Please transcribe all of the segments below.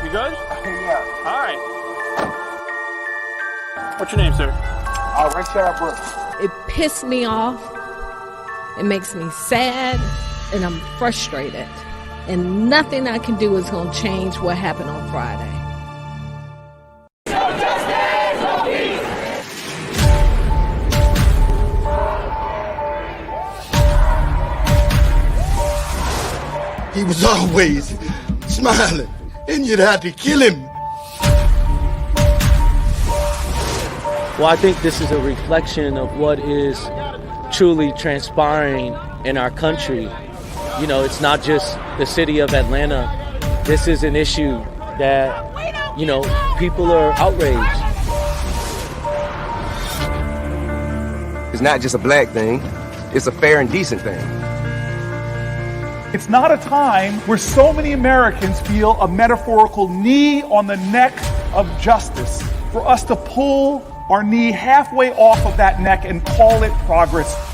You good? Yeah. All right. What's your name, sir? Richard Brooks. It pissed me off. It makes me sad, and I'm frustrated. And nothing I can do is going to change what happened on Friday. He was always smiling, and you'd have to kill him. Well, I think this is a reflection of what is truly transpiring in our country. You know, it's not just the city of Atlanta. This is an issue that, you know, people are outraged. It's not just a black thing, it's a fair and decent thing. It's not a time where so many Americans feel a metaphorical knee on the neck of justice. For us to pull our knee halfway off of that neck and call it progress.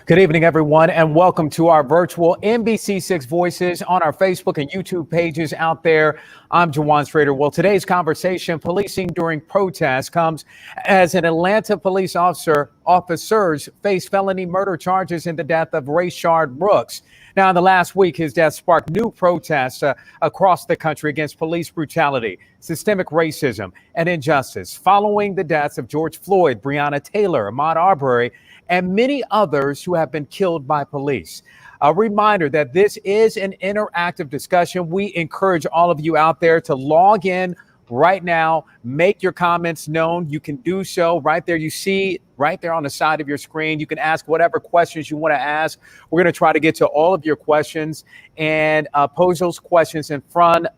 Good evening, everyone, and welcome to our virtual NBC6 Voices on our Facebook and YouTube pages out there. I'm Jawan Strader. Well, today's conversation, policing during protests, comes as an Atlanta police officers face felony murder charges in the death of Rayshard Brooks. Now, in the last week, his death sparked new protests across the country against police brutality, systemic racism, and injustice following the deaths of George Floyd, Breonna Taylor, Ahmaud Arbery, and many others who have been killed by police. A reminder that this is an interactive discussion. We encourage all of you out there to log in right now, make your comments known. You can do so right there. You see right there on the side of your screen. You can ask whatever questions you want to ask. We're going to try to get to all of your questions and pose those questions in front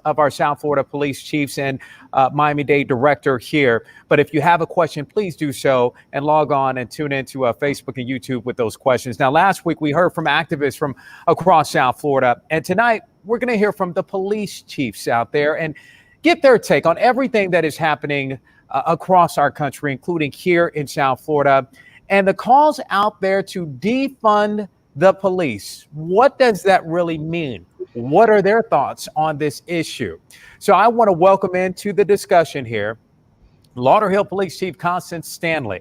of our South Florida police chiefs and Miami-Dade director here. But if you have a question, please do so and log on and tune into Facebook and YouTube with those questions. Now, last week we heard from activists from across South Florida, and tonight we're going to hear from the police chiefs out there and get their take on everything that is happening across our country, including here in South Florida, and the calls out there to defund the police. What does that really mean? What are their thoughts on this issue? So I want to welcome into the discussion here Lauderhill Police Chief Constance Stanley,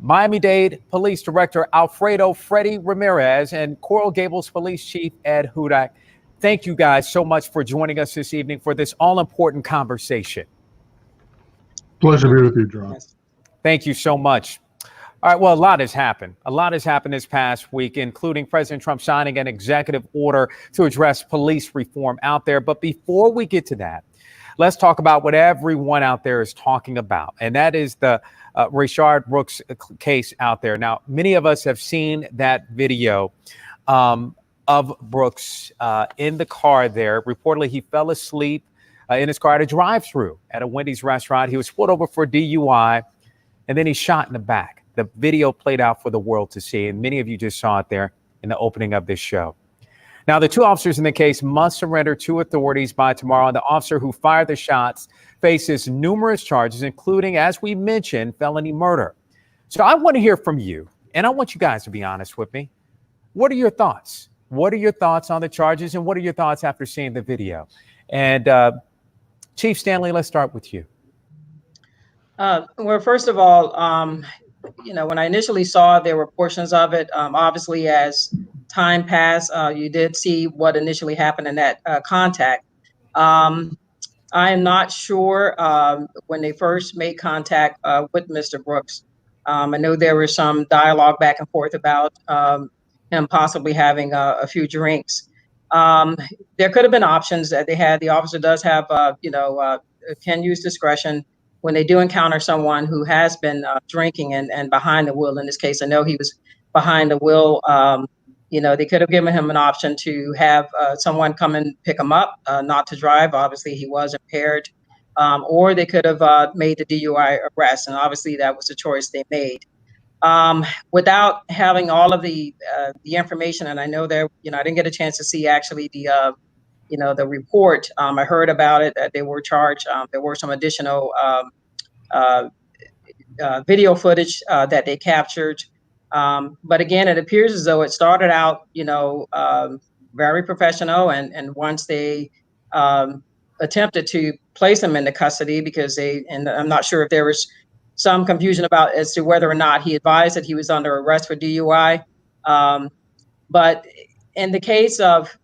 Miami-Dade Police Director Alfredo Freddie Ramirez, and Coral Gables Police Chief Ed Hudak. Thank you guys so much for joining us this evening for this all-important conversation. Pleasure to be with you, John. Thank you so much. All right, well, a lot has happened. A lot has happened this past week, including President Trump signing an executive order to address police reform out there. But before we get to that, let's talk about what everyone out there is talking about, and that is the Rayshard Brooks case out there. Now, many of us have seen that video of Brooks in the car there. Reportedly, he fell asleep in his car at a drive-thru at a Wendy's restaurant. He was pulled over for DUI, and then he shot in the back. The video played out for the world to see, and many of you just saw it there in the opening of this show. Now, the two officers in the case must surrender to authorities by tomorrow. The officer who fired the shots faces numerous charges, including, as we mentioned, felony murder. So I want to hear from you, and I want you guys to be honest with me. What are your thoughts? What are your thoughts on the charges, and what are your thoughts after seeing the video? And Chief Stanley, let's start with you. Well, first of all, you know, when I initially saw there were portions of it, obviously as time passed, you did see what initially happened in that contact. I am not sure when they first made contact with Mr. Brooks. I know there was some dialogue back and forth about him possibly having a few drinks. There could have been options that they had. The officer does have, can use discretion when they do encounter someone who has been drinking and behind the wheel. In this case, I know he was behind the wheel. They could have given him an option to have someone come and pick him up, not to drive. Obviously, he was impaired. Or they could have made the DUI arrest, and obviously that was the choice they made. Without having all of the information, and I know that I didn't get a chance to see actually the report. I heard about it that they were charged. There were some additional video footage that they captured. But again, it appears as though it started out, very professional. And once they attempted to place him into custody, because and I'm not sure if there was some confusion about as to whether or not he advised that he was under arrest for DUI. But in the case of,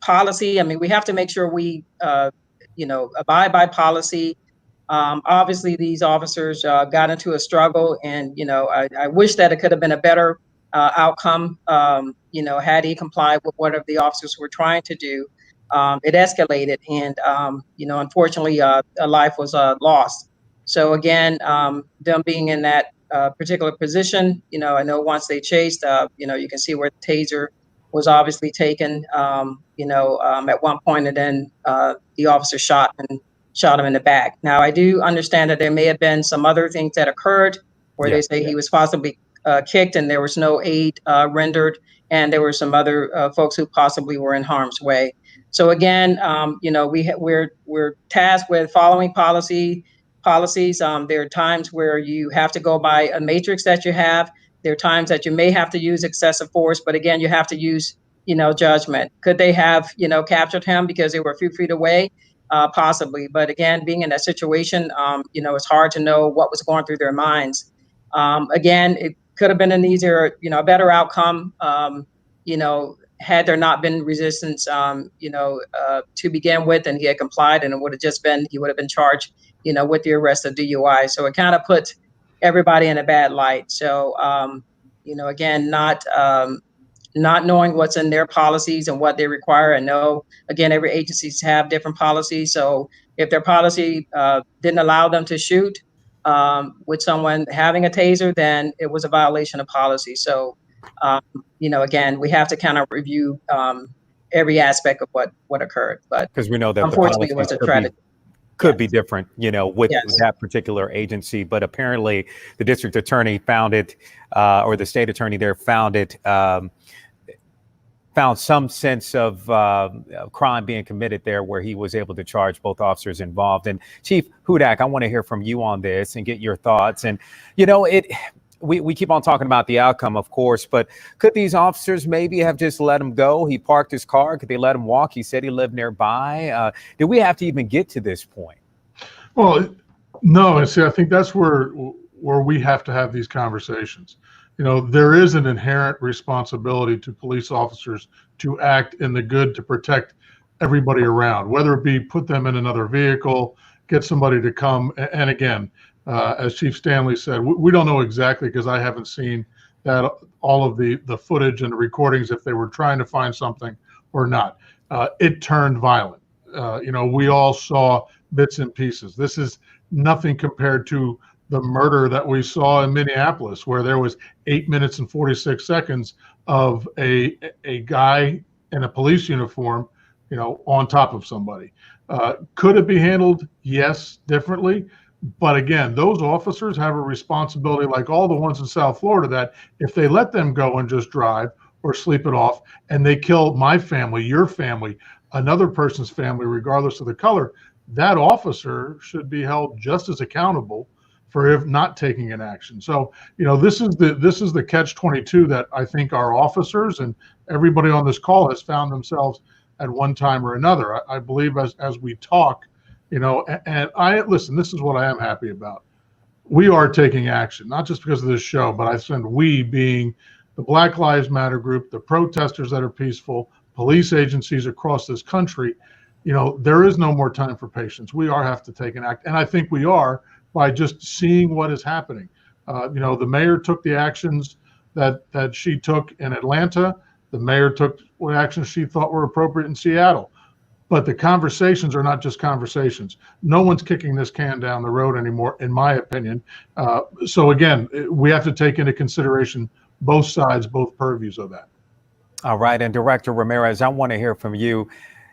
policy, I mean, we have to make sure we, abide by policy. Obviously, these officers got into a struggle, and I wish that it could have been a better outcome. Had he complied with whatever the officers were trying to do. It escalated, and unfortunately, a life was lost. So again, them being in that particular position, I know once they chased, you can see where the taser was obviously taken, at one point, and then the officer shot him in the back. Now, I do understand that there may have been some other things that occurred where they say he was possibly kicked and there was no aid rendered, and there were some other folks who possibly were in harm's way. So again, we're tasked with following policies. There are times where you have to go by a matrix that you have. There are times that you may have to use excessive force, but again, you have to use, judgment. Could they have, captured him because they were a few feet away? Possibly. But again, being in that situation, it's hard to know what was going through their minds. Again, it could have been an easier, a better outcome, had there not been resistance, to begin with, and he had complied, and he would have been charged, with the arrest of DUI. So it kind of put everybody in a bad light. So, again, not knowing what's in their policies and what they require. I know, again, every agencies have different policies. So if their policy didn't allow them to shoot with someone having a taser, then it was a violation of policy. So, again, we have to kind of review every aspect of what occurred. But because we know that unfortunately, it was a tragedy. Could be different, with that particular agency. But apparently the district attorney found it, or the state attorney there found it, found some sense of crime being committed there where he was able to charge both officers involved. And Chief Hudak, I want to hear from you on this and get your thoughts. And, we keep on talking about the outcome, of course, but could these officers maybe have just let him go? He parked his car. Could they let him walk? He said he lived nearby. Did we have to even get to this point? Well, no. And see, I think that's where we have to have these conversations. There is an inherent responsibility to police officers to act in the good to protect everybody around, whether it be put them in another vehicle, get somebody to come. And again, as Chief Stanley said, we don't know exactly, because I haven't seen that all of the footage and the recordings, if they were trying to find something or not. It turned violent. We all saw bits and pieces. This is nothing compared to the murder that we saw in Minneapolis, where there was 8 minutes and 46 seconds of a guy in a police uniform, on top of somebody. Could it be handled? Yes, differently. But again, those officers have a responsibility, like all the ones in South Florida, that if they let them go and just drive or sleep it off, and they kill my family, your family, another person's family, regardless of the color, that officer should be held just as accountable for if not taking an action. So, this is the catch-22 that I think our officers and everybody on this call has found themselves at one time or another. I believe as we talk, and listen, this is what I am happy about. We are taking action, not just because of this show, but I send we being the Black Lives Matter group, the protesters that are peaceful, police agencies across this country. There is no more time for patience. We have to take an act. And I think we are, by just seeing what is happening. The mayor took the actions that she took in Atlanta. The mayor took what actions she thought were appropriate in Seattle. But the conversations are not just conversations. No one's kicking this can down the road anymore, in my opinion. So again, we have to take into consideration both sides, both purviews of that. All right. And Director Ramirez, I want to hear from you.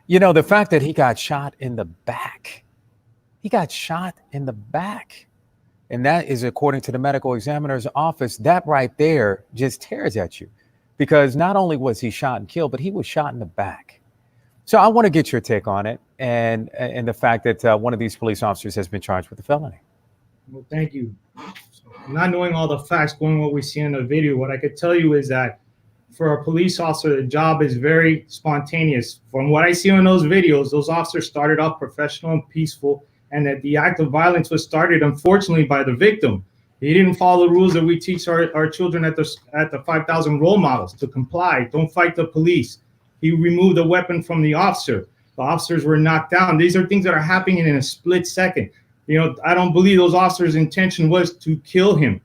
You know, the fact that he got shot in the back, and that is according to the medical examiner's office, that right there just tears at you, because not only was he shot and killed, but he was shot in the back. So I want to get your take on it and the fact that one of these police officers has been charged with a felony. Well, thank you. Not knowing all the facts, going what we see in the video, what I could tell you is that for a police officer, the job is very spontaneous. From what I see on those videos, those officers started off professional and peaceful, and that the act of violence was started, unfortunately, by the victim. He didn't follow the rules that we teach our children at the 5,000 role models to comply. Don't fight the police. He removed the weapon from the officer. The officers were knocked down. These are things that are happening in a split second. You know, I don't believe those officers' intention was to kill him.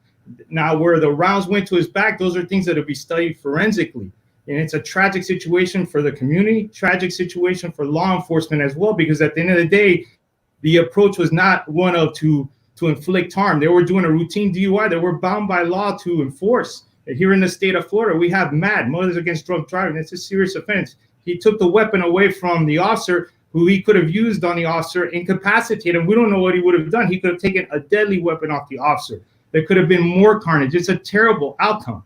Now, where the rounds went to his back, those are things that will be studied forensically. And it's a tragic situation for the community, tragic situation for law enforcement as well, because at the end of the day, the approach was not one of to inflict harm. They were doing a routine DUI that we're bound by law to enforce. Here in the state of Florida, we have MAD, Mothers Against Drunk Driving. It's a serious offense. He took the weapon away from the officer, who he could have used on the officer, incapacitated him. We don't know what he would have done. He could have taken a deadly weapon off the officer. There could have been more carnage. It's a terrible outcome,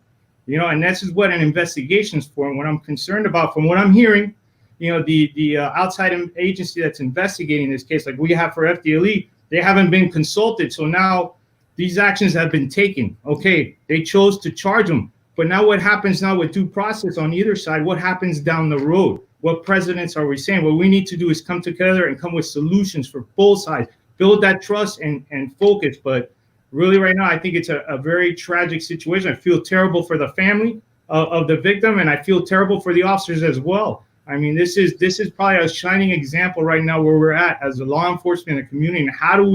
you know, and this is what an investigation is for. And what I'm concerned about, from what I'm hearing, you know, the outside agency that's investigating this case, like we have for FDLE, they haven't been consulted. So now these actions have been taken. Okay, they chose to charge him. But now what happens now with due process on either side? What happens down the road? What precedents are we saying? What we need to do is come together and come with solutions for both sides, build that trust and focus. But really right now, I think it's a very tragic situation. I feel terrible for the family of the victim, and I feel terrible for the officers as well. I mean, this is probably a shining example right now where we're at as a law enforcement and community. And how do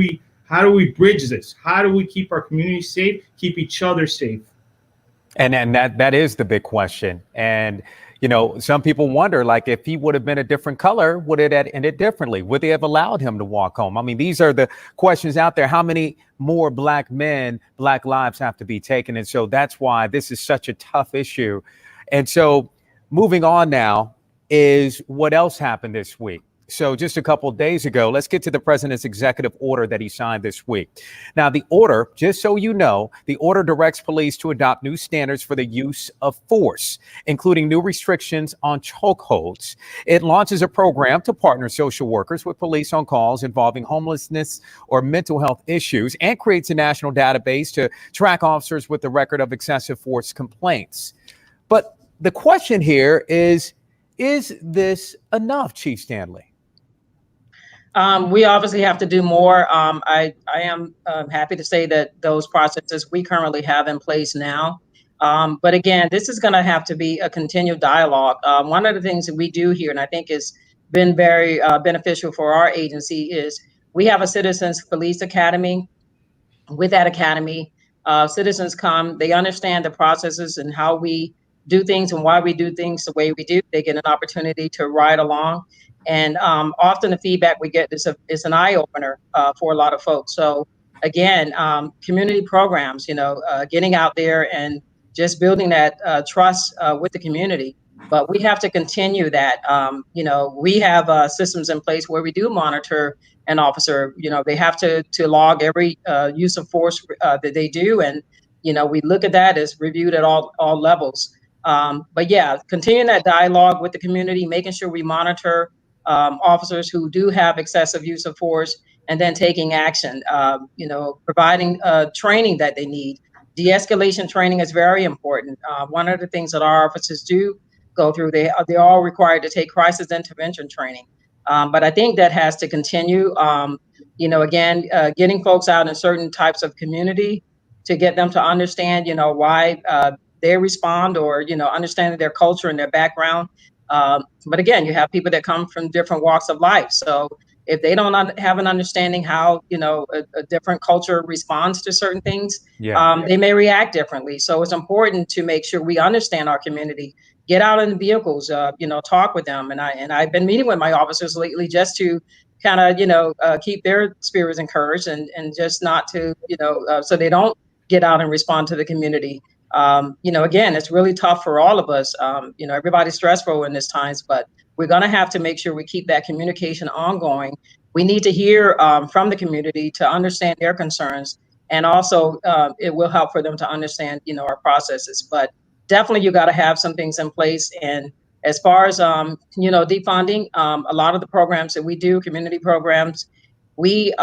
we bridge this? How do we keep our community safe, keep each other safe? And that is the big question. And, you know, some people wonder, like, if he would have been a different color, would it have ended differently? Would they have allowed him to walk home? I mean, these are the questions out there. How many more black men, black lives have to be taken? And so that's why this is such a tough issue. And so moving on now is what else happened this week. So just a couple of days ago, let's get to the president's executive order that he signed this week. Now, the order, just so you know, the order directs police to adopt new standards for the use of force, including new restrictions on chokeholds. It launches a program to partner social workers with police on calls involving homelessness or mental health issues, and creates a national database to track officers with the record of excessive force complaints. But the question here is this enough, Chief Stanley? We obviously have to do more. I am happy to say that those processes we currently have in place now. But again, this is going to have to be a continued dialogue. One of the things that we do here, and I think has been very beneficial for our agency, is we have a Citizens Police Academy. With that academy, citizens come, they understand the processes and how we do things and why we do things the way we do. They get an opportunity to ride along. And often the feedback we get is an eye opener for a lot of folks. So again, community programs, you know, getting out there and just building that trust with the community. But we have to continue that. You know, we have systems in place where we do monitor an officer. You know, they have to log every use of force that they do. And, you know, we look at that as reviewed at all levels. But yeah, continuing that dialogue with the community, making sure we monitor officers who do have excessive use of force, and then taking action, you know, providing training that they need. De-escalation training is very important. One of the things that our officers do go through, they're all required to take crisis intervention training. But I think that has to continue. You know, again, getting folks out in certain types of community to get them to understand, you know, why they respond, or, you know, understanding their culture and their background. But again, you have people that come from different walks of life. So if they don't have an understanding how, you know, a different culture responds to certain things, they may react differently. So it's important to make sure we understand our community, get out in the vehicles, you know, talk with them. And I've been meeting with my officers lately just to kind of, you know, keep their spirits encouraged and just not to, you know, so they don't get out and respond to the community. Again, it's really tough for all of us. Everybody's stressful in this times, but we're going to have to make sure we keep that communication ongoing. We need to hear from the community to understand their concerns, and also it will help for them to understand, our processes. But definitely, you got to have some things in place. And as far as defunding, a lot of the programs that we do, community programs, we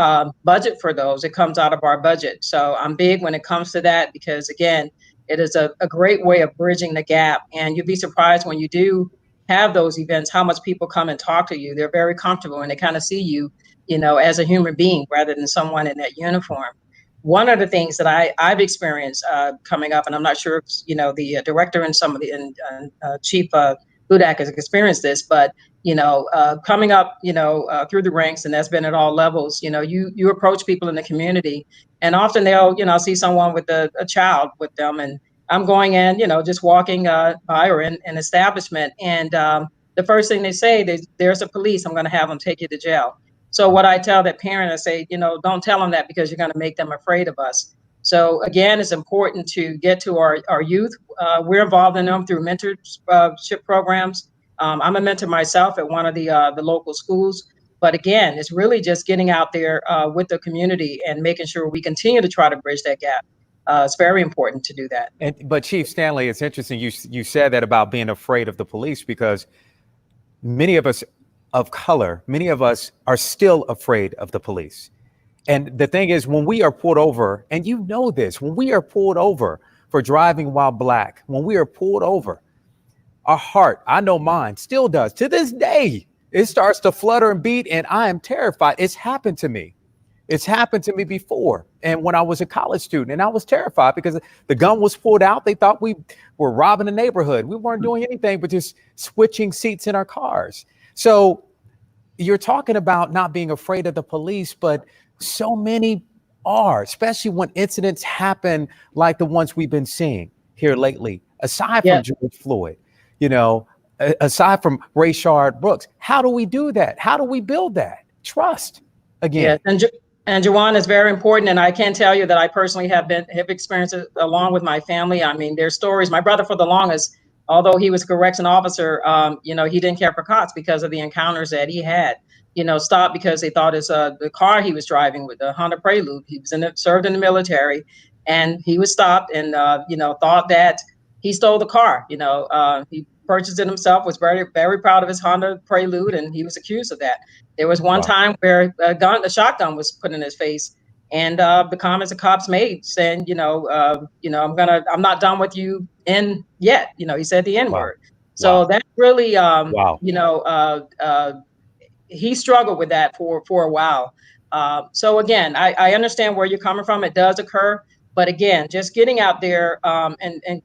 budget for those. It comes out of our budget. So I'm big when it comes to that, because again, it is a great way of bridging the gap. And you'd be surprised when you do have those events, how much people come and talk to you. They're very comfortable and they kind of see you, as a human being rather than someone in that uniform. One of the things that I've experienced coming up, and I'm not sure if, the director and some of the Chief Hudak has experienced this, but, coming up, through the ranks, and that's been at all levels, you approach people in the community, and often they'll, see someone with a child with them. And I'm going in, just walking by or in an establishment. And the first thing they say, there's a police, I'm going to have them take you to jail. So what I tell that parent, I say, don't tell them that, because you're going to make them afraid of us. So again, it's important to get to our youth. We're involved in them through mentorship programs. I'm a mentor myself at one of the local schools. But again, it's really just getting out there with the community and making sure we continue to try to bridge that gap. It's very important to do that. But Chief Stanley, it's interesting you said that about being afraid of the police, because many of us of color, many of us are still afraid of the police. And the thing is, when we are pulled over, and you know this, when we are pulled over for driving while black, when we are pulled over, our heart, I know mine still does to this day, it starts to flutter and beat, and I am terrified. It's happened to me. It's happened to me before. And when I was a college student, and I was terrified because the gun was pulled out. They thought we were robbing the neighborhood. We weren't doing anything but just switching seats in our cars. So you're talking about not being afraid of the police, but so many are, especially when incidents happen like the ones we've been seeing here lately, aside from George Floyd, aside from Rayshard Brooks. How do we do that? How do we build that trust again? Yes, and Jawan is very important. And I can tell you that I personally have experienced it along with my family. I mean, there's stories. My brother, for the longest, although he was a correction officer, he didn't care for cops because of the encounters that he had. Stopped because they thought the car he was driving with the Honda Prelude. He was served in the military, and he was stopped and thought that he stole the car. He purchased it himself, was very, very proud of his Honda Prelude, and he was accused of that. There was one time where a shotgun was put in his face, and the comments the cops made saying, I'm not done with you in yet. He said the N-word. So that really, he struggled with that for a while. So again, I understand where you're coming from. It does occur, but again, just getting out there and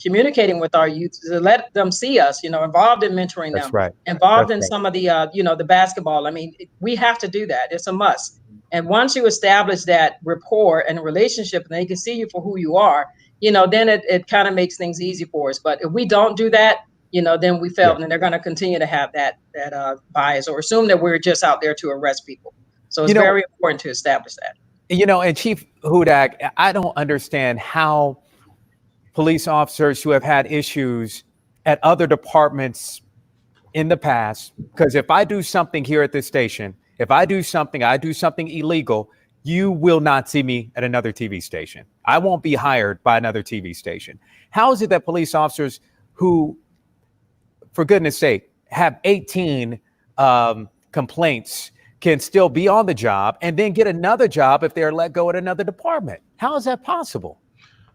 communicating with our youth to let them see us, involved in mentoring them, involved in some of the, the basketball. I mean, we have to do that. It's a must. And once you establish that rapport and relationship, and they can see you for who you are, then it kind of makes things easy for us. But if we don't do that, then we failed, and they're going to continue to have that bias or assume that we're just out there to arrest people. So it's very important to establish that. And Chief Hudak, I don't understand how police officers who have had issues at other departments in the past, because if I do something here at this station, if I do something illegal, you will not see me at another TV station. I won't be hired by another TV station. How is it that police officers who, for goodness sake, have 18 complaints can still be on the job and then get another job if they're let go at another department? How is that possible?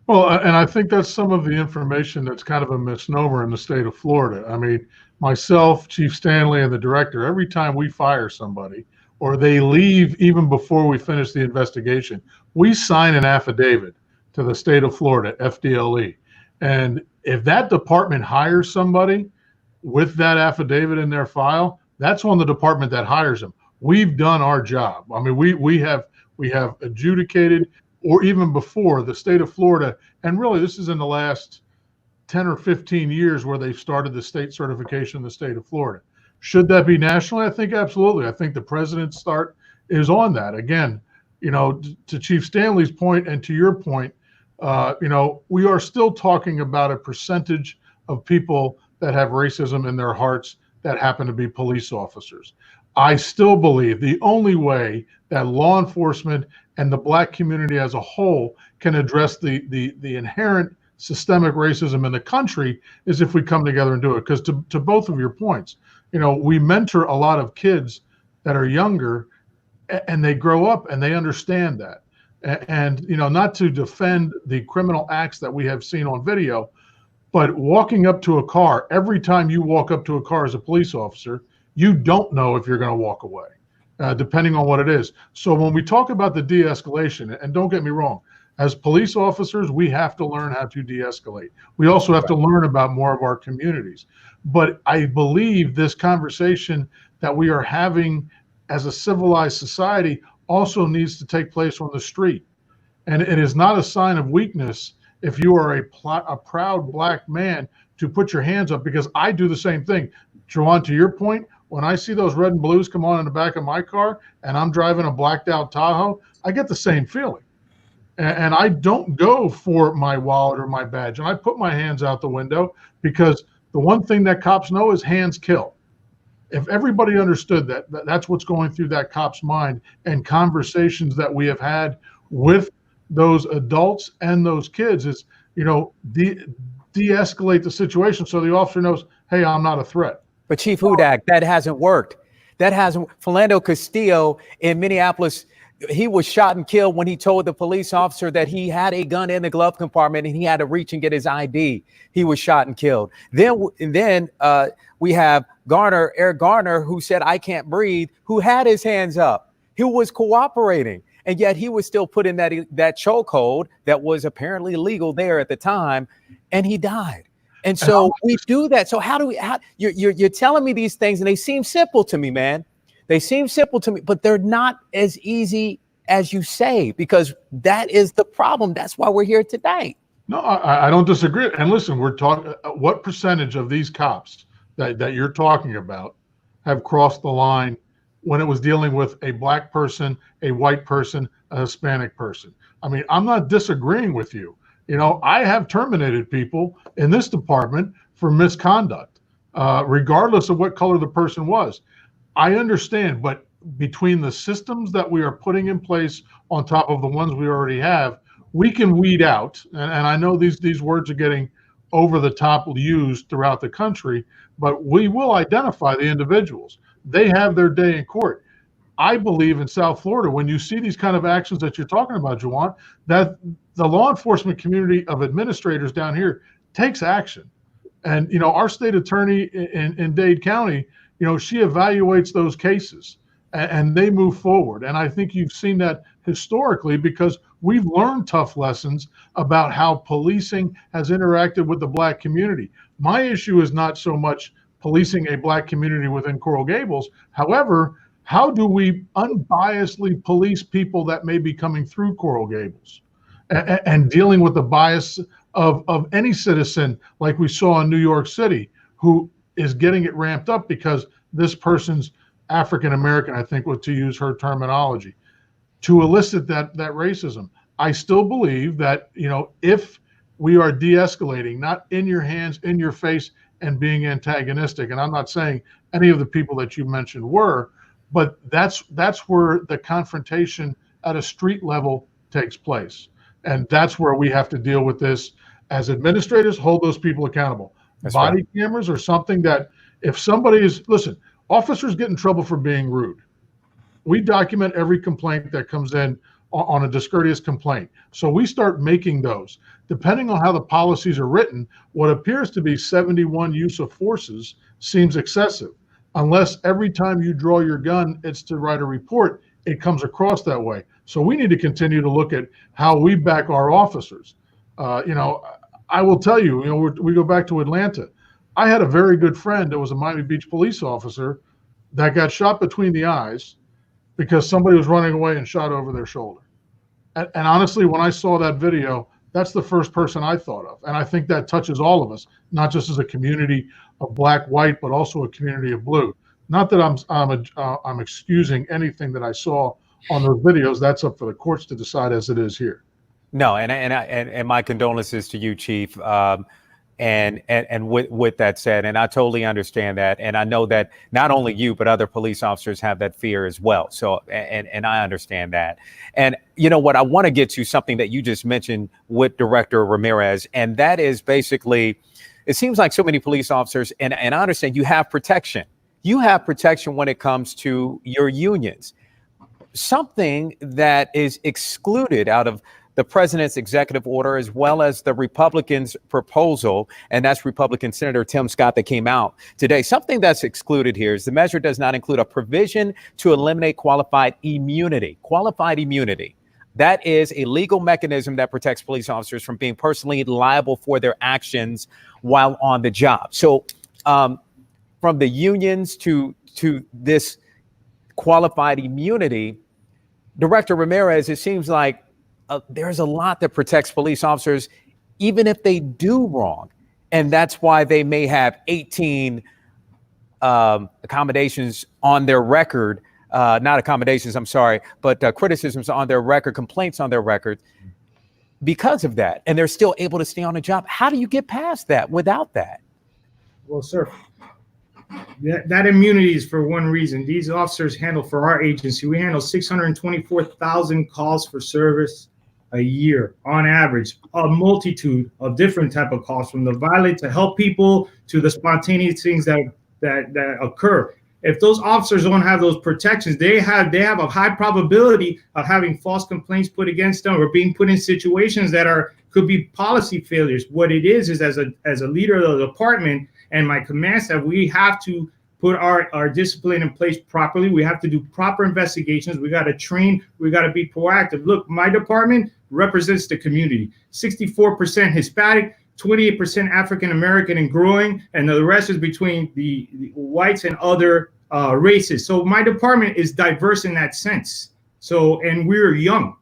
Well, and I think that's some of the information that's kind of a misnomer in the state of Florida. I mean, myself, Chief Stanley, and the director, every time we fire somebody or they leave even before we finish the investigation, we sign an affidavit to the state of Florida, FDLE. And if that department hires somebody with that affidavit in their file, that's on the department that hires them. We've done our job. I mean, we have adjudicated, or even before, the state of Florida, and really this is in the last 10 or 15 years where they've started the state certification in the state of Florida. Should that be nationally? I think absolutely. I think the president's start is on that. Again, to Chief Stanley's point and to your point, We are still talking about a percentage of people that have racism in their hearts that happen to be police officers. I still believe the only way that law enforcement and the Black community as a whole can address the inherent systemic racism in the country is if we come together and do it. Because to both of your points, we mentor a lot of kids that are younger, and they grow up and they understand that. And not to defend the criminal acts that we have seen on video, but walking up to a car, every time you walk up to a car as a police officer, you don't know if you're going to walk away, depending on what it is. So when we talk about the de-escalation, and don't get me wrong, as police officers, we have to learn how to de-escalate. We also have to learn about more of our communities. But I believe this conversation that we are having as a civilized society also needs to take place on the street. And it is not a sign of weakness if you are a proud Black man to put your hands up, because I do the same thing. Juwan, to your point, when I see those red and blues come on in the back of my car and I'm driving a blacked out Tahoe, I get the same feeling. And I don't go for my wallet or my badge. And I put my hands out the window, because the one thing that cops know is hands kill. If everybody understood that, that's what's going through that cop's mind, and conversations that we have had with those adults and those kids is, de-escalate the situation so the officer knows, hey, I'm not a threat. But Chief Hudak, that hasn't worked. Philando Castillo in Minneapolis, he was shot and killed when he told the police officer that he had a gun in the glove compartment and he had to reach and get his ID. He was shot and killed. Then we have Eric Garner, who said, I can't breathe, who had his hands up, who was cooperating. And yet he was still put in that chokehold that was apparently legal there at the time, and he died. And so we do that. So you're telling me these things, and they seem simple to me, man. They seem simple to me, but they're not as easy as you say, because that is the problem. That's why we're here today. No, I don't disagree. And listen, we're talking, what percentage of these cops that you're talking about have crossed the line when it was dealing with a Black person, a white person, a Hispanic person? I mean, I'm not disagreeing with you. I have terminated people in this department for misconduct, regardless of what color the person was. I understand, but between the systems that we are putting in place on top of the ones we already have, we can weed out, and I know these words are getting over the top used throughout the country, but we will identify the individuals. They have their day in court. I believe in South Florida, when you see these kind of actions that you're talking about, Juwan, that the law enforcement community of administrators down here takes action. And, our state attorney in Dade County, she evaluates those cases and they move forward. And I think you've seen that historically, because we've learned tough lessons about how policing has interacted with the Black community. My issue is not so much policing a Black community within Coral Gables. However, how do we unbiasedly police people that may be coming through Coral Gables and dealing with the bias of any citizen, like we saw in New York City, who is getting it ramped up because this person's African American, I think, was to use her terminology, to elicit that racism. I still believe that, if we are de-escalating, not in your hands, in your face, and being antagonistic, and I'm not saying any of the people that you mentioned were, but that's where the confrontation at a street level takes place. And that's where we have to deal with this as administrators, hold those people accountable. That's Body right. Cameras are something that if somebody is, listen, officers get in trouble for being rude. We document every complaint that comes in on a discourteous complaint. So we start making those. Depending on how the policies are written, what appears to be 71 use of forces seems excessive. Unless every time you draw your gun, it's to write a report, it comes across that way. So we need to continue to look at how we back our officers. I will tell you, we go back to Atlanta. I had a very good friend that was a Miami Beach police officer that got shot between the eyes because somebody was running away and shot over their shoulder. And honestly, when I saw that video, that's the first person I thought of. And I think that touches all of us, not just as a community of Black, white, but also a community of blue. Not that I'm excusing anything that I saw on those videos. That's up for the courts to decide, as it is here. No, and my condolences to you, Chief. And with that said, and I totally understand that, and I know that not only you but other police officers have that fear as well. So and I understand that. And you know what, I want to get to something that you just mentioned with Director Ramirez, and that is basically, it seems like so many police officers, and I understand you have protection. You have protection when it comes to your unions. Something that is excluded out of the president's executive order, as well as the Republicans' proposal, and that's Republican Senator Tim Scott that came out today. Something that's excluded here is the measure does not include a provision to eliminate qualified immunity. Qualified immunity. That is a legal mechanism that protects police officers from being personally liable for their actions while on the job. So from the unions to this qualified immunity, Director Ramirez, it seems like there's a lot that protects police officers, even if they do wrong. And that's why they may have 18 accommodations on their record, not accommodations, I'm sorry, but criticisms on their record, complaints on their record because of that. And they're still able to stay on the job. How do you get past that without that? Well, sir, that immunity is for one reason. These officers handle, for our agency, we handle 624,000 calls for service a year on average, a multitude of different type of calls, from the violent to help people to the spontaneous things that occur. If those officers don't have those protections, they have a high probability of having false complaints put against them or being put in situations that could be policy failures. What it is as a leader of the department and my command staff, we have to put our discipline in place properly. We have to do proper investigations. We got to train. We got to be proactive. Look, my department represents the community. 64% Hispanic, 28% African American and growing, and the rest is between the whites and other races. So my department is diverse in that sense. So, and we're young.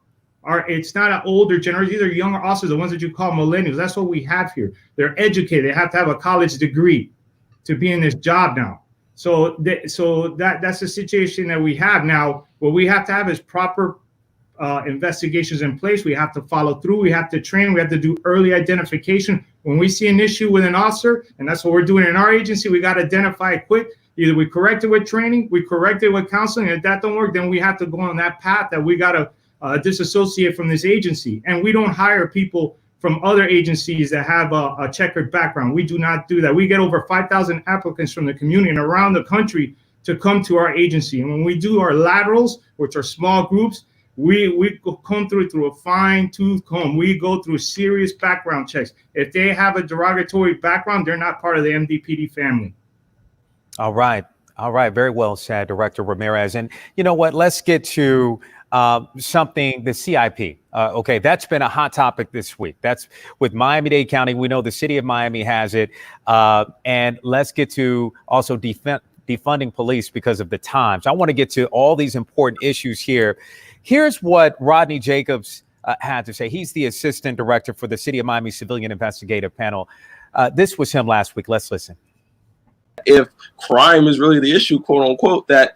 It's not an older generation. These are younger officers, the ones that you call millennials. That's what we have here. They're educated. They have to have a college degree to be in this job now. So that's the situation that we have now. What we have to have is proper investigations in place. We have to follow through. We have to train. We have to do early identification. When we see an issue with an officer, and that's what we're doing in our agency, we got to identify it quick. Either we correct it with training, we correct it with counseling. And if that don't work, then we have to go on that path that we got to disassociate from this agency. And we don't hire people from other agencies that have a checkered background. We do not do that. We get over 5,000 applicants from the community and around the country to come to our agency. And when we do our laterals, which are small groups, we comb through a fine-tooth comb. We go through serious background checks. If they have a derogatory background, they're not part of the MDPD family. All right. Very well said, Director Ramirez. And you know what? Let's get to something, the CIP. Okay, that's been a hot topic this week. That's with Miami-Dade County. We know the city of Miami has it. And let's get to also defunding police because of the times. I want to get to all these important issues here. Here's what Rodney Jacobs had to say. He's the assistant director for the City of Miami Civilian Investigative Panel. This was him last week. Let's listen. If crime is really the issue, quote unquote, that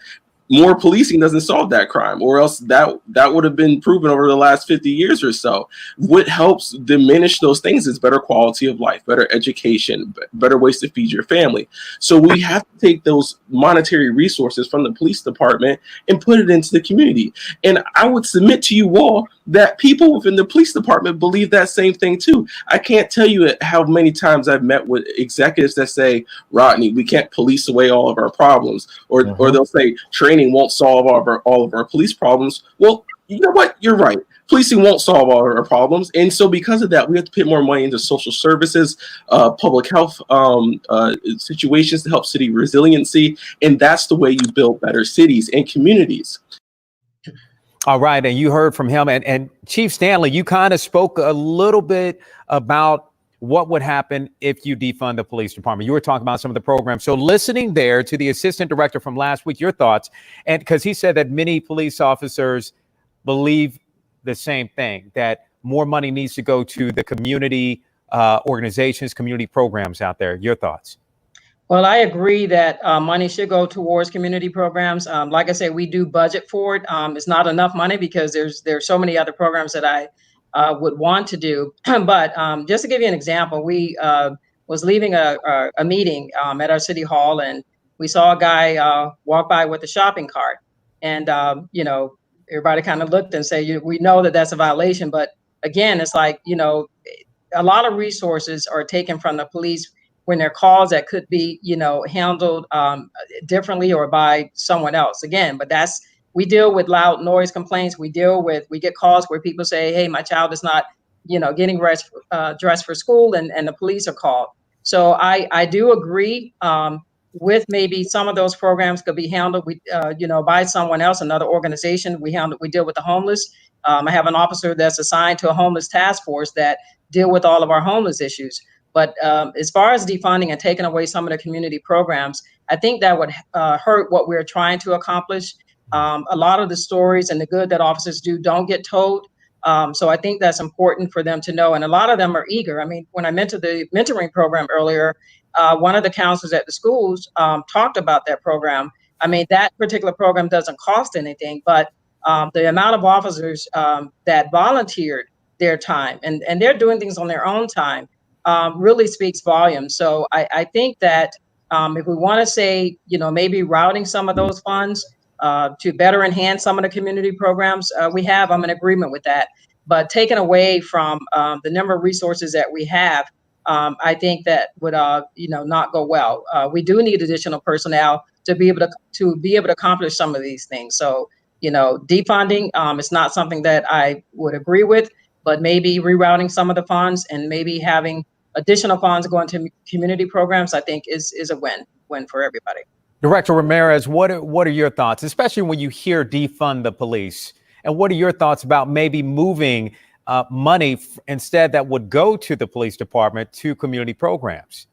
more policing doesn't solve that crime, or else that would have been proven over the last 50 years or so. What helps diminish those things is better quality of life, better education, better ways to feed your family. So we have to take those monetary resources from the police department and put it into the community. And I would submit to you all that people within the police department believe that same thing too. I can't tell you how many times I've met with executives that say, Rodney, we can't police away all of our problems, or they'll say training won't solve all of our police problems. Well, you know what? You're right. Policing won't solve all of our problems. And so because of that, we have to put more money into social services, public health situations to help city resiliency. And that's the way you build better cities and communities. All right. And you heard from him. And Chief Stanley, you kind of spoke a little bit about what would happen if you defund the police department. You were talking about some of the programs. So listening there to the assistant director from last week, your thoughts, and because he said that many police officers believe the same thing, that more money needs to go to the community organizations, community programs out there. Your thoughts? Well, I agree that money should go towards community programs. Like I said, we do budget for it. It's not enough money because there's so many other programs that I would want to do. But just to give you an example, we was leaving a meeting at our city hall, and we saw a guy walk by with a shopping cart, and you know, everybody kind of looked and said, we know that that's a violation, but again, it's like, you know, a lot of resources are taken from the police when there are calls that could be, you know, handled differently or by someone else. Again, but we deal with loud noise complaints. We get calls where people say, hey, my child is not, you know, getting dressed for school, and the police are called. So I do agree with maybe some of those programs could be handled, you know, by someone else, another organization. We deal with the homeless. I have an officer that's assigned to a homeless task force that deal with all of our homeless issues. But as far as defunding and taking away some of the community programs, I think that would hurt what we're trying to accomplish. A lot of the stories and the good that officers do don't get told. So I think that's important for them to know. And a lot of them are eager. I mean, when I mentioned the mentoring program earlier, one of the counselors at the schools talked about that program. I mean, that particular program doesn't cost anything, but the amount of officers that volunteered their time and they're doing things on their own time really speaks volumes. So I think that if we want to say, you know, maybe routing some of those funds to better enhance some of the community programs we have, I'm in agreement with that. But taken away from the number of resources that we have, I think that would, you know, not go well. We do need additional personnel to be able to accomplish some of these things. So, you know, defunding is not something that I would agree with, but maybe rerouting some of the funds and maybe having additional funds going to community programs, I think is a win for everybody. Director Ramirez, what are your thoughts, especially when you hear defund the police? And what are your thoughts about maybe moving money instead that would go to the police department to community programs?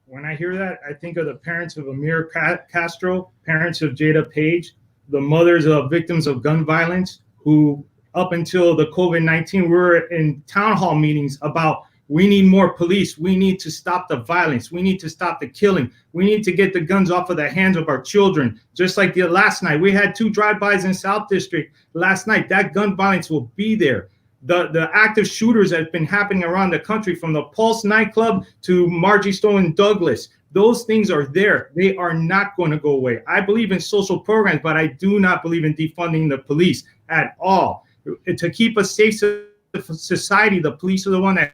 When I hear that, I think of the parents of Amir Castro, parents of Jada Page, the mothers of victims of gun violence, who up until the COVID-19 were in town hall meetings about, we need more police. We need to stop the violence. We need to stop the killing. We need to get the guns off of the hands of our children. Just like the last night, we had 2 drive-bys in South District last night. That gun violence will be there. The active shooters that have been happening around the country, from the Pulse nightclub to Margie Stone and Douglas, those things are there. They are not going to go away. I believe in social programs, but I do not believe in defunding the police at all. To keep a safe society, the police are the one that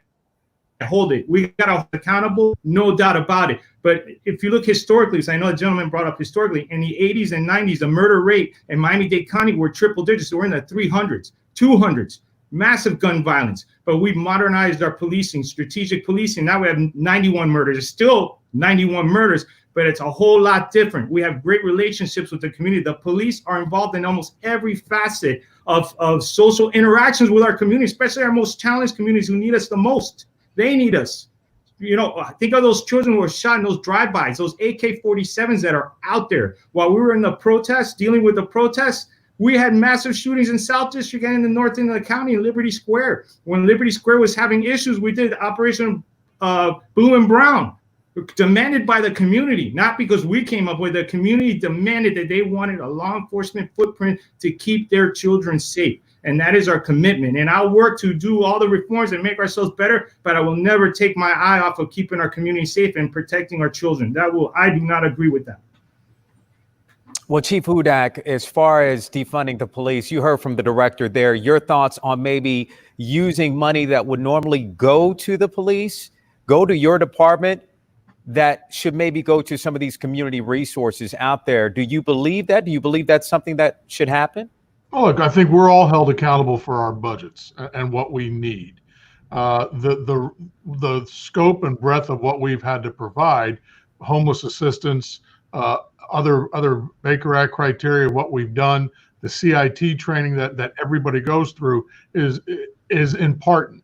hold it. We got to hold accountable, no doubt about it. But if you look historically, so I know the gentleman brought up historically, in the 80s and 90s, the murder rate in Miami-Dade County were triple digits. So we're in the 300s, 200s, massive gun violence. But we've modernized our policing, strategic policing. Now we have 91 murders. It's still 91 murders, but it's a whole lot different. We have great relationships with the community. The police are involved in almost every facet of social interactions with our community, especially our most challenged communities who need us the most. They need us. You know, think of those children who were shot in those drive-bys, those AK-47s that are out there. While we were in the protests, dealing with the protests, we had massive shootings in South District and in the north end of the county in Liberty Square. When Liberty Square was having issues, we did Operation Blue and Brown, demanded by the community, not because we came up with it. The community demanded that they wanted a law enforcement footprint to keep their children safe. And that is our commitment. And I'll work to do all the reforms and make ourselves better, but I will never take my eye off of keeping our community safe and protecting our children. I do not agree with that. Well, Chief Hudak, as far as defunding the police, you heard from the director there, your thoughts on maybe using money that would normally go to the police, go to your department, that should maybe go to some of these community resources out there. Do you believe that? Do you believe that's something that should happen? Well, look, I think we're all held accountable for our budgets and what we need. The scope and breadth of what we've had to provide, homeless assistance, other Baker Act criteria, what we've done, the CIT training that everybody goes through is important.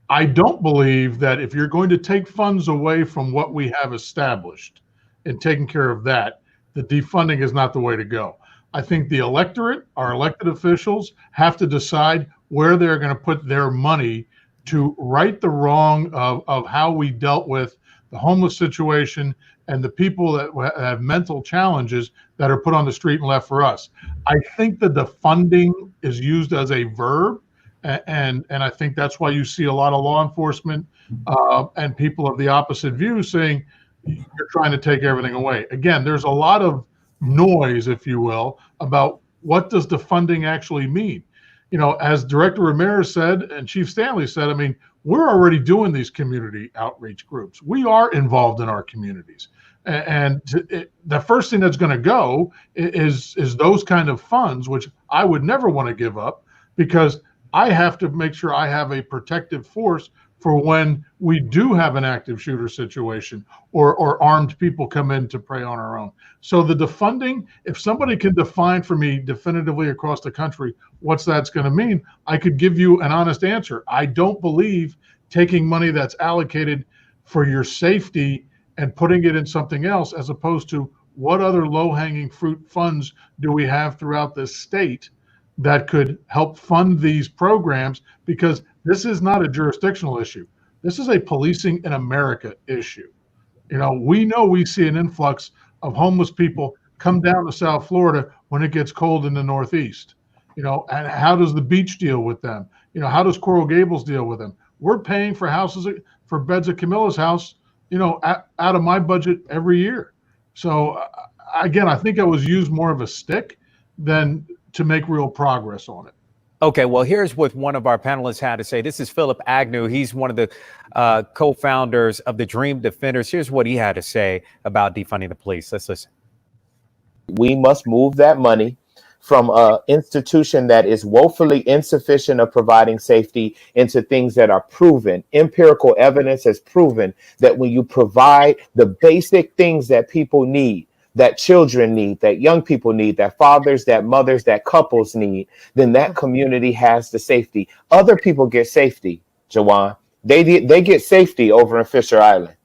I don't believe that if you're going to take funds away from what we have established and taking care of that, the defunding is not the way to go. I think the electorate, our elected officials, have to decide where they're going to put their money to right the wrong of how we dealt with the homeless situation and the people that have mental challenges that are put on the street and left for us. I think the defunding is used as a verb And I think that's why you see a lot of law enforcement and people of the opposite view saying you're trying to take everything away. Again, there's a lot of noise, if you will, about what does defunding actually mean. You know, as Director Ramirez said and Chief Stanley said, I mean, we're already doing these community outreach groups. We are involved in our communities. And the first thing that's going to go is those kind of funds, which I would never want to give up, because I have to make sure I have a protective force for when we do have an active shooter situation or armed people come in to prey on our own. So the defunding, if somebody can define for me definitively across the country what's that's going to mean, I could give you an honest answer. I don't believe taking money that's allocated for your safety and putting it in something else, as opposed to what other low-hanging fruit funds do we have throughout this state that could help fund these programs, because this is not a jurisdictional issue. This is a policing in America issue. You know we see an influx of homeless people come down to South Florida when it gets cold in the Northeast. You know, and how does the beach deal with them? You know, how does Coral Gables deal with them? We're paying for for beds at Camilla's house, you know, out of my budget every year. So again, I think I was used more of a stick than to make real progress on it. Okay, well, here's what one of our panelists had to say. This is Philip Agnew. He's one of the co-founders of the Dream Defenders. Here's what he had to say about defunding the police. Let's listen. We must move that money from an institution that is woefully insufficient of providing safety into things that are proven. Empirical evidence has proven that when you provide the basic things that people need, that children need, that young people need, that fathers, that mothers, that couples need, then that community has the safety. Other people get safety, Jawan. They get safety over in Fisher Island.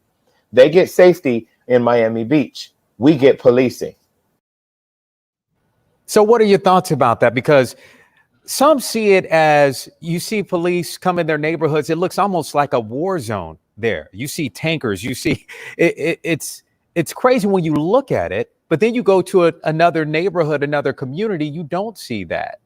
They get safety in Miami Beach. We get policing. So what are your thoughts about that? Because some see it as, you see police come in their neighborhoods, it looks almost like a war zone there. You see tankers, you see, it's crazy when you look at it, but then you go to another neighborhood, another community, you don't see that.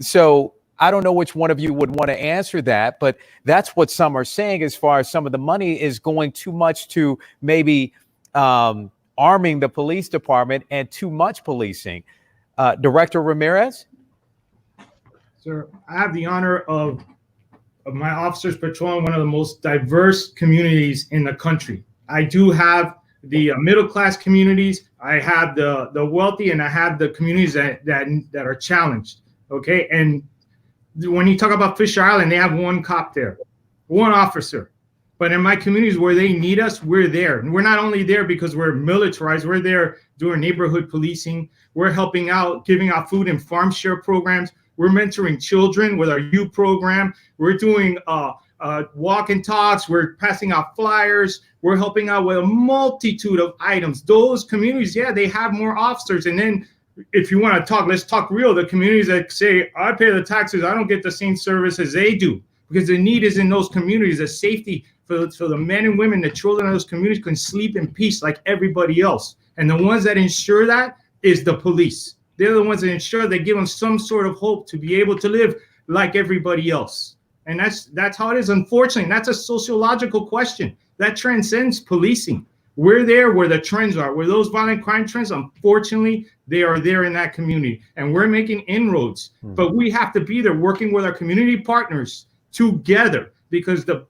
So I don't know which one of you would want to answer that, but that's what some are saying, as far as some of the money is going too much to maybe arming the police department and too much policing. Director Ramirez? Sir, I have the honor of my officers patrolling one of the most diverse communities in the country. I do have the middle-class communities, I have the wealthy, and I have the communities that are challenged, okay? And when you talk about Fisher Island, they have one cop there, one officer. But in my communities where they need us, we're there. And we're not only there because we're militarized, we're there doing neighborhood policing. We're helping out, giving out food and farm share programs. We're mentoring children with our youth program. We're doing walk and talks. We're passing out flyers. We're helping out with a multitude of items. Those communities, yeah, they have more officers. And then if you want to talk, let's talk real. The communities that say, I pay the taxes, I don't get the same service as they do, because the need is in those communities. The safety for the men and women, the children of those communities can sleep in peace like everybody else. And the ones that ensure that is the police. They're the ones that ensure they give them some sort of hope to be able to live like everybody else. And that's how it is. Unfortunately, that's a sociological question that transcends policing. We're there where the trends are, where those violent crime trends, unfortunately, they are there in that community. And we're making inroads, but we have to be there working with our community partners together, because the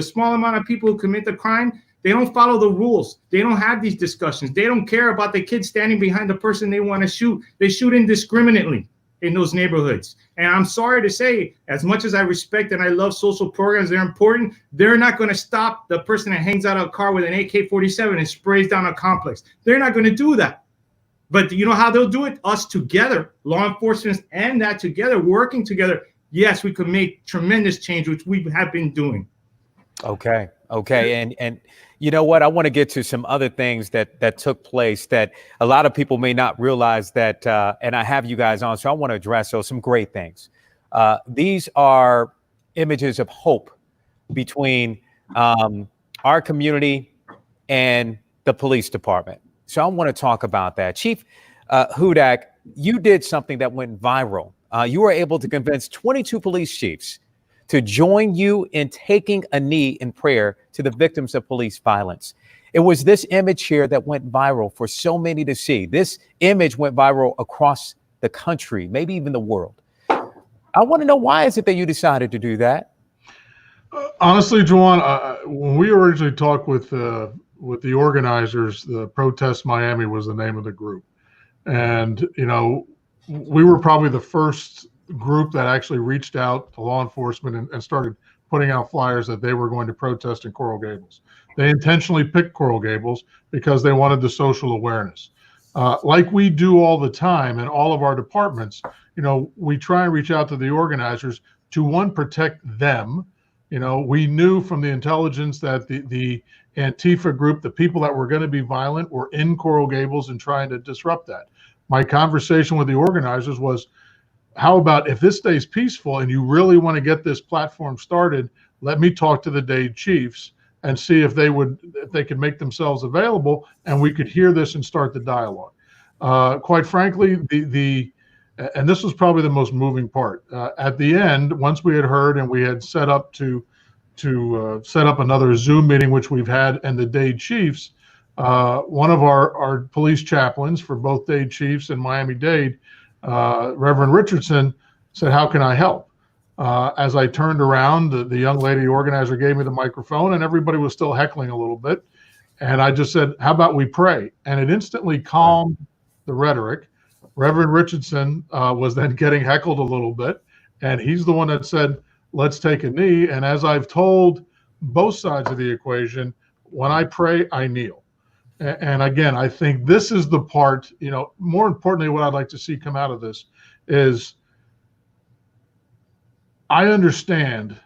small amount of people who commit the crime, they don't follow the rules. They don't have these discussions. They don't care about the kid standing behind the person they want to shoot. They shoot indiscriminately in those neighborhoods. And I'm sorry to say, as much as I respect and I love social programs, they're important, they're not going to stop the person that hangs out of a car with an AK-47 and sprays down a complex. They're not going to do that. But you know how they'll do it? Us together, law enforcement and that together, working together. Yes, we could make tremendous change, which we have been doing. Okay. And you know what? I want to get to some other things that took place that a lot of people may not realize that, and I have you guys on, so I want to address those, some great things. These are images of hope between our community and the police department. So I want to talk about that. Chief Hudak, you did something that went viral you were able to convince 22 police chiefs to join you in taking a knee in prayer to the victims of police violence. It was this image here that went viral for so many to see. This image went viral across the country, maybe even the world. I want to know, why is it that you decided to do that? Honestly, Juwan, when we originally talked with the organizers, the Protest Miami was the name of the group. And, you know, we were probably the first group that actually reached out to law enforcement and started putting out flyers that they were going to protest in Coral Gables. They intentionally picked Coral Gables because they wanted the social awareness. Like we do all the time in all of our departments, you know, we try and reach out to the organizers to, one, protect them. You know, we knew from the intelligence that the Antifa group, the people that were going to be violent, were in Coral Gables and trying to disrupt that. My conversation with the organizers was, how about if this stays peaceful and you really want to get this platform started, let me talk to the Dade chiefs and see if they could make themselves available and we could hear this and start the dialogue. Quite frankly, and this was probably the most moving part. At the end, once we had heard and we had set up to set up another Zoom meeting, which we've had, and the Dade chiefs, one of our police chaplains for both Dade chiefs and Miami-Dade, Reverend Richardson, said, "How can I help?" As I turned around, the young lady organizer gave me the microphone and everybody was still heckling a little bit. And I just said, "How about we pray?" And it instantly calmed the rhetoric. Reverend Richardson was then getting heckled a little bit. And he's the one that said, "Let's take a knee." And as I've told both sides of the equation, when I pray, I kneel. And again, I think this is the part, you know, more importantly, what I'd like to see come out of this is, I understand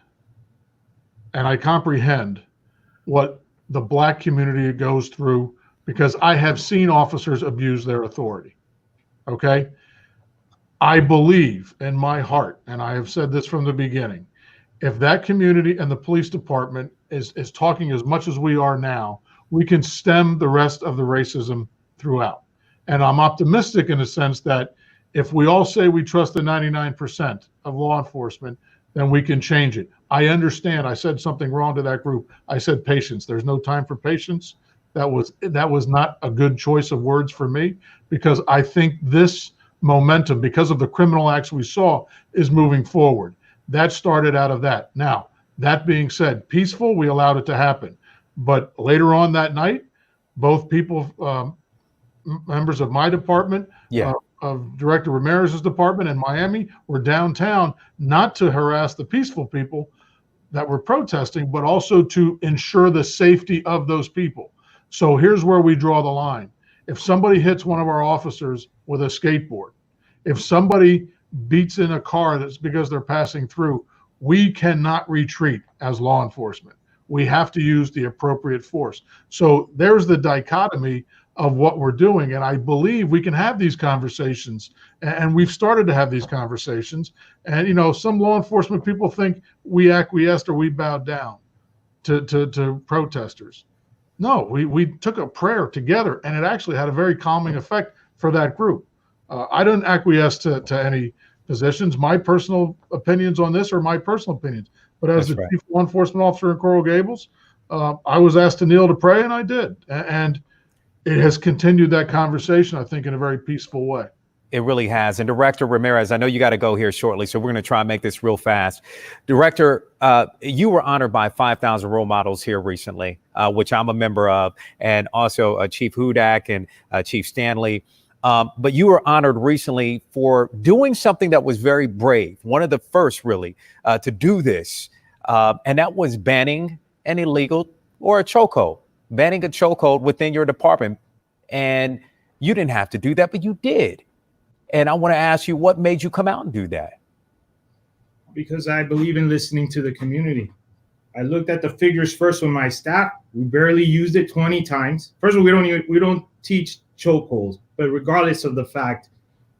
and I comprehend what the Black community goes through because I have seen officers abuse their authority. Okay? I believe in my heart, and I have said this from the beginning, if that community and the police department is talking as much as we are now, we can stem the rest of the racism throughout. And I'm optimistic in the sense that if we all say we trust the 99% of law enforcement, then we can change it. I understand I said something wrong to that group. I said patience. There's no time for patience. That was not a good choice of words for me, because I think this momentum, because of the criminal acts we saw, is moving forward. That started out of that. Now, that being said, peaceful, we allowed it to happen. But later on that night, both people, members of my department, of Director Ramirez's department in Miami, were downtown, not to harass the peaceful people that were protesting, but also to ensure the safety of those people. So here's where we draw the line. If somebody hits one of our officers with a skateboard, if somebody beats in a car that's because they're passing through, we cannot retreat as law enforcement. We have to use the appropriate force. So there's the dichotomy of what we're doing. And I believe we can have these conversations, and we've started to have these conversations. And, you know, some law enforcement people think we acquiesced or we bowed down to protesters. No, we took a prayer together, and it actually had a very calming effect for that group. I didn't acquiesce to any positions. My personal opinions on this are my personal opinions. But as the chief law enforcement officer in Coral Gables, I was asked to kneel to pray, and I did. And it has continued that conversation, I think, in a very peaceful way. It really has. And Director Ramirez, I know you got to go here shortly, so we're going to try and make this real fast. Director, you were honored by 5,000 role models here recently, which I'm a member of, and also Chief Hudak and Chief Stanley. But you were honored recently for doing something that was very brave, one of the first really to do this, and that was banning an illegal or a chokehold, banning a chokehold within your department. And you didn't have to do that, but you did. And I want to ask you, what made you come out and do that? Because I believe in listening to the community. I looked at the figures first with my staff. We barely used it 20 times. First of all, we don't teach chokeholds, but regardless of the fact,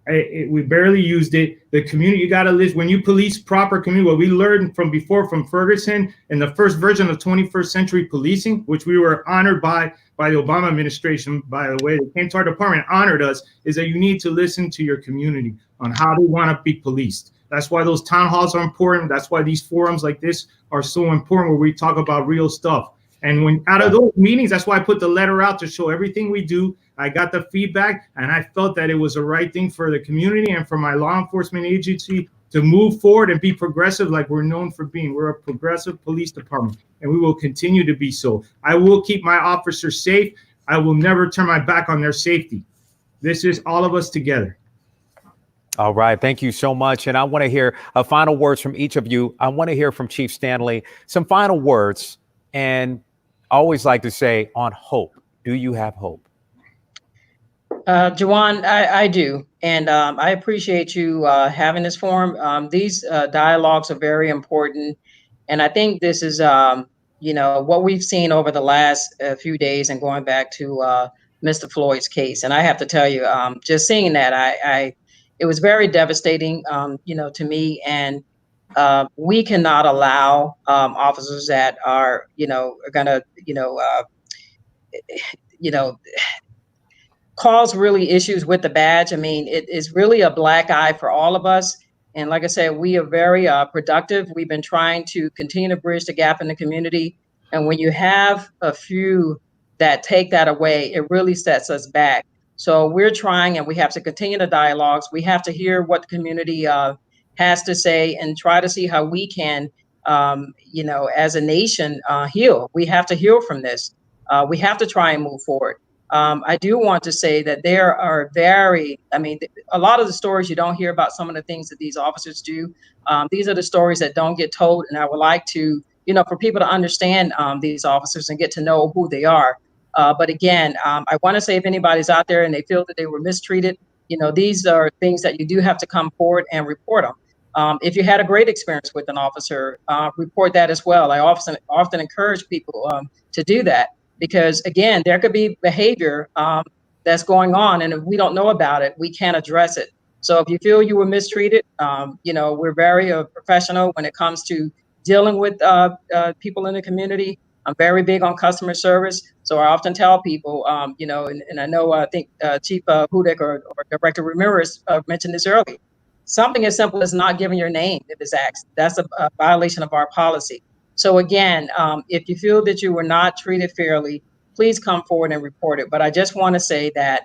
we barely used it. The community, you got to listen. When you police proper community, what we learned from before from Ferguson and the first version of 21st century policing, which we were honored by the Obama administration, by the way, they came to our department, honored us, is that you need to listen to your community. on how they want to be policed. That's why those town halls are important. That's why these forums like this are so important, where we talk about real stuff. And when out of those meetings, that's why I put the letter out to show everything we do. I got the feedback, and I felt that it was the right thing for the community and for my law enforcement agency to move forward and be progressive like we're known for being. We're a progressive police department, and we will continue to be so. I will keep my officers safe. I will never turn my back on their safety. This is all of us together. All right. Thank you so much. And I want to hear final words from each of you. I want to hear from Chief Stanley, some final words. And I always like to say on hope. Do you have hope? Jawan, I do. And I appreciate you having this forum. These dialogues are very important. And I think this is, what we've seen over the last few days and going back to Mr. Floyd's case. And I have to tell you, just seeing that, it was very devastating, to me. And we cannot allow officers that are, going to, cause really issues with the badge. I mean, it is really a black eye for all of us. And like I said, we are very productive. We've been trying to continue to bridge the gap in the community. And when you have a few that take that away, it really sets us back. So we're trying, and we have to continue the dialogues. We have to hear what the community has to say and try to see how we can, as a nation, heal. We have to heal from this. We have to try and move forward. I do want to say that there are a lot of the stories you don't hear about some of the things that these officers do. These are the stories that don't get told. And I would like to, for people to understand these officers and get to know who they are. But again, I want to say if anybody's out there and they feel that they were mistreated, these are things that you do have to come forward and report them. If you had a great experience with an officer, report that as well. I often encourage people to do that. Because again, there could be behavior that's going on, and if we don't know about it, we can't address it. So if you feel you were mistreated, we're very professional when it comes to dealing with people in the community. I'm very big on customer service, so I often tell people, and I know I think Chief Hudak or Director Ramirez mentioned this earlier. Something as simple as not giving your name if it's asked. That's a violation of our policy. So again, if you feel that you were not treated fairly, please come forward and report it. But I just want to say that,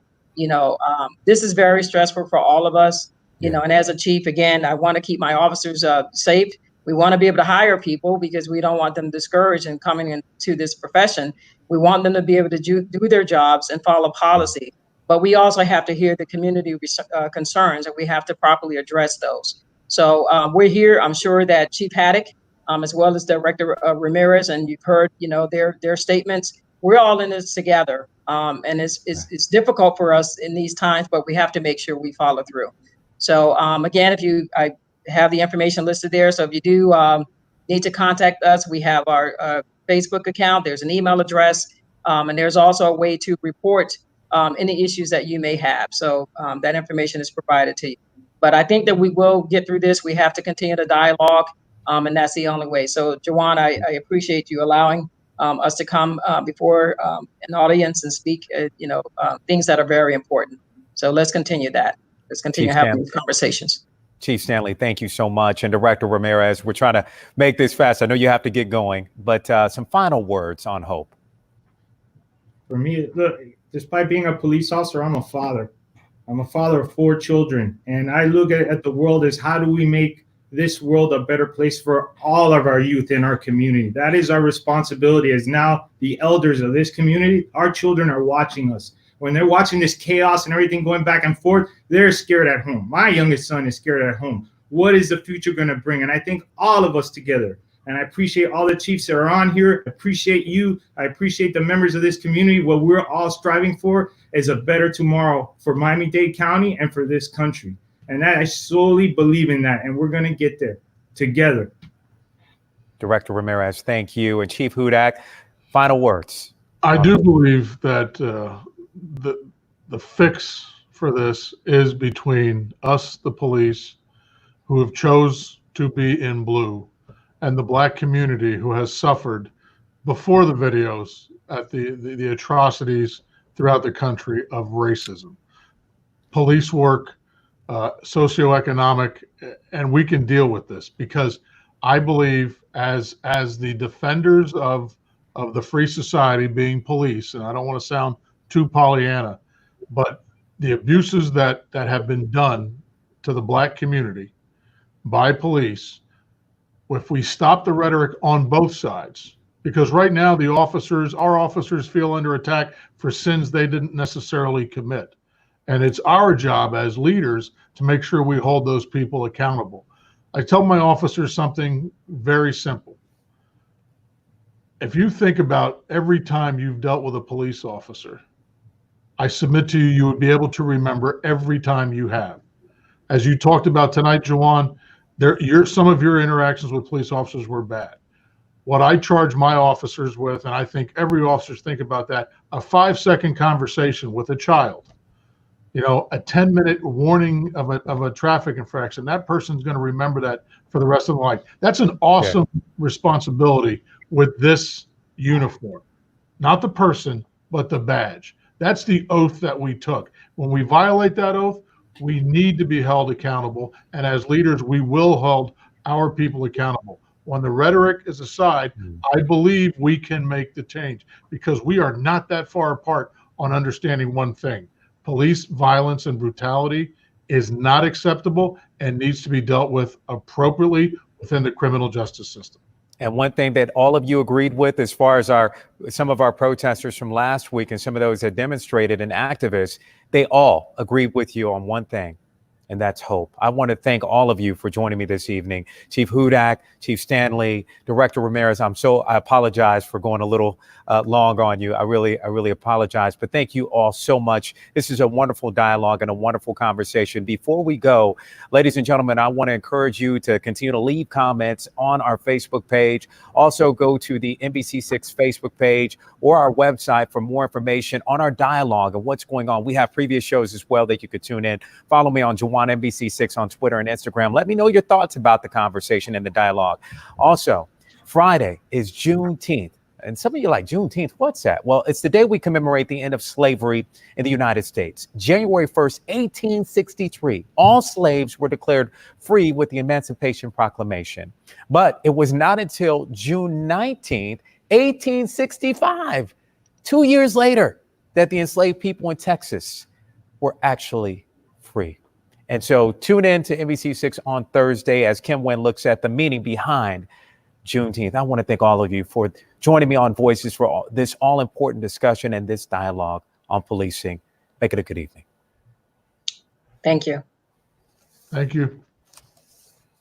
this is very stressful for all of us, and as a chief, again, I want to keep my officers safe. We want to be able to hire people because we don't want them discouraged in coming into this profession. We want them to be able to do their jobs and follow policy. But we also have to hear the community concerns, and we have to properly address those. So we're here. I'm sure that Chief Hudak, as well as Director Ramirez, and you've heard, their statements. We're all in this together, and it's difficult for us in these times, but we have to make sure we follow through. So again, I have the information listed there. So if you do need to contact us, we have our Facebook account. There's an email address, and there's also a way to report any issues that you may have. So that information is provided to you. But I think that we will get through this. We have to continue the dialogue. And that's the only way. So, Jawan, I appreciate you allowing us to come before an audience and speak, things that are very important. So let's continue that. Let's continue having these conversations. Chief Stanley, thank you so much. And Director Ramirez, we're trying to make this fast. I know you have to get going, but some final words on hope. For me, look, despite being a police officer, I'm a father. I'm a father of 4 children. And I look at the world as how do we make this world a better place for all of our youth in our community. That is our responsibility as now the elders of this community. Our children are watching us. When they're watching this chaos and everything going back and forth, they're scared at home. My youngest son is scared at home. What is the future going to bring? And I think all of us together, and I appreciate all the chiefs that are on here. I appreciate you. I appreciate the members of this community. What we're all striving for is a better tomorrow for Miami-Dade County and for this country. And I solely believe in that, and we're going to get there together. Director Ramirez, thank you. And Chief Hudak, final words. I do believe that the fix for this is between us, the police, who have chose to be in blue, and the Black community who has suffered before the videos at the atrocities throughout the country of racism. Police work socioeconomic, and we can deal with this, because I believe as the defenders of the free society, being police, and I don't want to sound too Pollyanna, but the abuses that have been done to the Black community by police, if we stop the rhetoric on both sides, because right now our officers feel under attack for sins they didn't necessarily commit. And it's our job as leaders to make sure we hold those people accountable. I tell my officers something very simple. If you think about every time you've dealt with a police officer, I submit to you, you would be able to remember every time you have. As you talked about tonight, Jawan, some of your interactions with police officers were bad. What I charge my officers with, and I think every officer think about that, a 5-second conversation with a child, a 10-minute warning of a traffic infraction. That person's going to remember that for the rest of their life. That's an awesome responsibility with this uniform, not the person, but the badge. That's the oath that we took. When we violate that oath, we need to be held accountable. And as leaders, we will hold our people accountable. When the rhetoric is aside, I believe we can make the change, because we are not that far apart on understanding one thing. Police violence and brutality is not acceptable and needs to be dealt with appropriately within the criminal justice system. And one thing that all of you agreed with, as far as some of our protesters from last week and some of those that demonstrated and activists, they all agreed with you on one thing, and that's hope. I want to thank all of you for joining me this evening. Chief Hudak, Chief Stanley, Director Ramirez, I apologize for going a little long on you. I really apologize, but thank you all so much. This is a wonderful dialogue and a wonderful conversation. Before we go, ladies and gentlemen, I want to encourage you to continue to leave comments on our Facebook page. Also go to the NBC6 Facebook page or our website for more information on our dialogue and what's going on. We have previous shows as well that you could tune in. Follow me on Jawan NBC6 on Twitter and Instagram. Let me know your thoughts about the conversation and the dialogue. Also, Friday is Juneteenth. And some of you are like, Juneteenth, what's that? Well, it's the day we commemorate the end of slavery in the United States. January 1st, 1863, all slaves were declared free with the Emancipation Proclamation. But it was not until June 19th, 1865, 2 years later, that the enslaved people in Texas were actually free. And so tune in to NBC6 on Thursday as Kim Wynn looks at the meaning behind Juneteenth. I want to thank all of you for joining me on Voices for this all-important discussion and this dialogue on policing. Make it a good evening. Thank you. Thank you.